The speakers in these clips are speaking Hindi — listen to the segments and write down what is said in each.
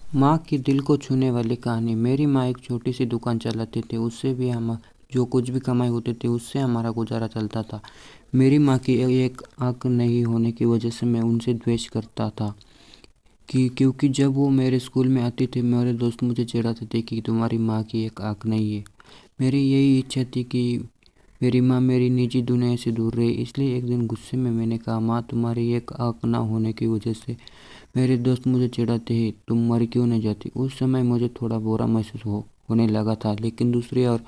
माँ की दिल को छूने वाली कहानी। मेरी माँ एक छोटी सी दुकान चलाती थी। उससे भी हम जो कुछ भी कमाई होती थी उससे हमारा गुजारा चलता था। मेरी माँ की एक आँख नहीं होने की वजह से मैं उनसे द्वेष करता था क्योंकि जब वो मेरे स्कूल में आती थी मेरे दोस्त मुझे चिढ़ाते थे कि तुम्हारी माँ की एक आँख नहीं है। मेरी यही इच्छा थी कि मेरी माँ मेरी निजी दुनिया से दूर रहे। इसलिए एक दिन गुस्से में मैंने कहा, माँ तुम्हारी एक आँख ना होने की वजह से मेरे दोस्त मुझे चिढ़ाते हैं, तुम मर क्यों नहीं जाती। उस समय मुझे थोड़ा बुरा महसूस होने लगा था, लेकिन दूसरी ओर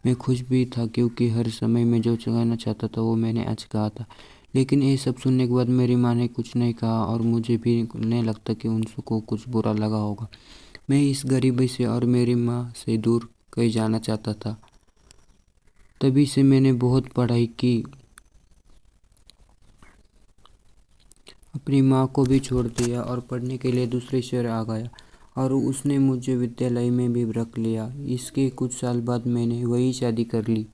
मैं खुश भी था क्योंकि हर समय मैं जो कहना चाहता था वो मैंने आज कहा था। लेकिन ये सब सुनने के बाद मेरी माँ ने कुछ नहीं कहा और मुझे भी नहीं लगता कि उनको कुछ बुरा लगा होगा। मैं इस गरीबी से और मेरी माँ से दूर कहीं जाना चाहता था। तभी से मैंने बहुत पढ़ाई की, अपनी माँ को भी छोड़ दिया और पढ़ने के लिए दूसरे शहर आ गया और उसने मुझे विद्यालय में भी रख लिया। इसके कुछ साल बाद मैंने वही शादी कर ली।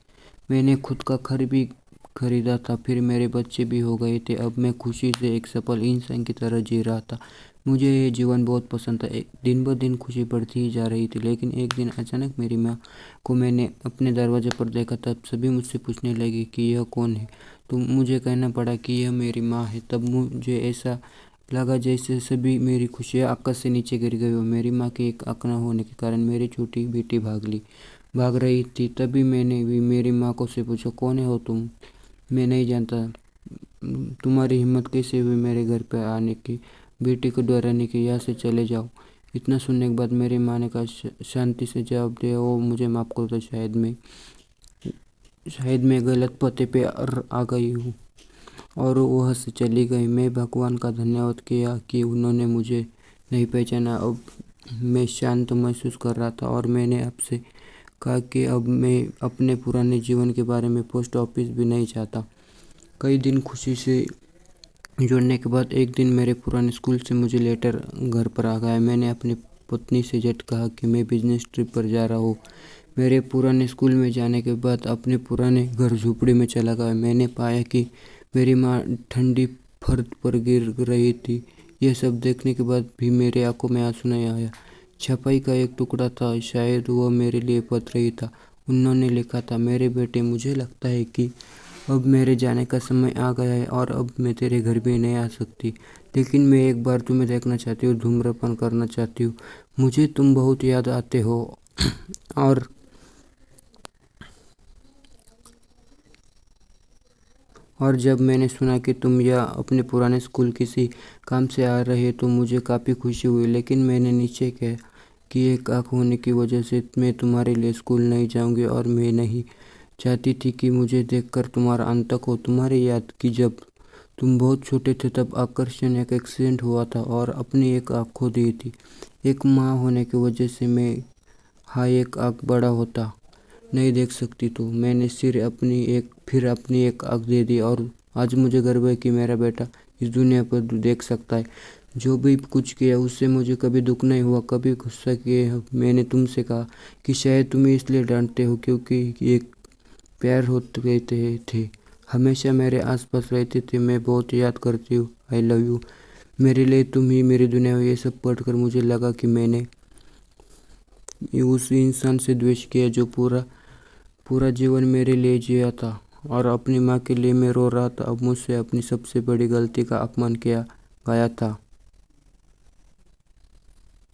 मैंने खुद का घर भी खरीदा था, फिर मेरे बच्चे भी हो गए थे। अब मैं खुशी से एक सफल इंसान की तरह जी रहा था। मुझे ये जीवन बहुत पसंद था। दिन ब दिन खुशी बढ़ती ही जा रही थी। लेकिन एक दिन अचानक मेरी माँ को मैंने अपने दरवाजे पर देखा। तब सभी मुझसे पूछने लगे कि यह कौन है। तो मुझे कहना पड़ा कि यह मेरी माँ है। तब मुझे ऐसा लगा जैसे सभी मेरी खुशियाँ आकाश से नीचे गिर गई हो। मेरी माँ की एक आँख न होने के कारण मेरी छोटी बेटी भाग रही थी। तभी मैंने भी मेरी माँ को से पूछा, कौन हो तुम। मैं नहीं जानता। तुम्हारी हिम्मत कैसे हुई मेरे घर पर आने की। बेटी को डराने की। यहाँ से चले जाओ। इतना सुनने के बाद मेरी माँ ने कहा, शांति से जवाब दिया, वो मुझे माफ़ कर दो, शायद मैं गलत पते पे आ गई हूँ। और वह से चली गई। मैं भगवान का धन्यवाद किया कि उन्होंने मुझे नहीं पहचाना। अब मैं शांत महसूस कर रहा था और मैंने आपसे कहा कि अब मैं अपने पुराने जीवन के बारे में पोस्ट ऑफिस भी नहीं चाहता। कई दिन खुशी से जुड़ने के बाद एक दिन मेरे पुराने स्कूल से मुझे लेटर घर पर आ गया। मैंने अपनी पत्नी से झट कहा कि मैं बिजनेस ट्रिप पर जा रहा हूँ। मेरे पुराने स्कूल में जाने के बाद अपने पुराने घर झोपड़ी में चला गया। मैंने पाया कि मेरी माँ ठंडी फर्श पर गिर रही थी। यह सब देखने के बाद भी मेरे आंखों में आंसू नहीं आया। छपाई का एक टुकड़ा था, शायद वह मेरे लिए पत्र ही था। उन्होंने लिखा था, मेरे बेटे, मुझे लगता है कि अब मेरे जाने का समय आ गया है और अब मैं तेरे घर भी नहीं आ सकती। लेकिन मैं एक बार तुम्हें देखना चाहती हूँ, धूम्रपान करना चाहती हूँ। मुझे तुम बहुत याद आते हो। और और जब मैंने सुना कि तुम या अपने पुराने स्कूल किसी काम से आ रहे तो मुझे काफ़ी खुशी हुई। लेकिन मैंने निश्चय किया कि एक आँख होने की वजह से मैं तुम्हारे लिए स्कूल नहीं जाऊंगी और मैं नहीं चाहती थी कि मुझे देखकर तुम्हारा अंत तक हो। तुम्हारी याद की जब तुम बहुत छोटे थे तब आकर्षण एक एक्सीडेंट हुआ था और अपनी एक आँख खो दी थी। एक माँ होने की वजह से मैं हाँ एक आँख बड़ा होता नहीं देख सकती तो मैंने फिर अपनी एक आँख दे दी और आज मुझे गर्व है कि मेरा बेटा इस दुनिया पर देख सकता है। जो भी कुछ किया उससे मुझे कभी दुख नहीं हुआ, कभी गुस्सा किए। मैंने तुमसे कहा कि शायद तुम्हें इसलिए डांटते हो क्योंकि एक प्यार होते गए थे, हमेशा मेरे आसपास रहते थे। मैं बहुत याद करती हूँ। I love you. मेरे लिए तुम ही मेरी दुनिया हो। ये सब पढ़कर मुझे लगा कि मैंने उस इंसान से द्वेष किया जो पूरा पूरा जीवन मेरे लिए जिया था और अपनी माँ के लिए मैं रो रहा था। अब मुझसे अपनी सबसे बड़ी गलती का अपमान किया गया था।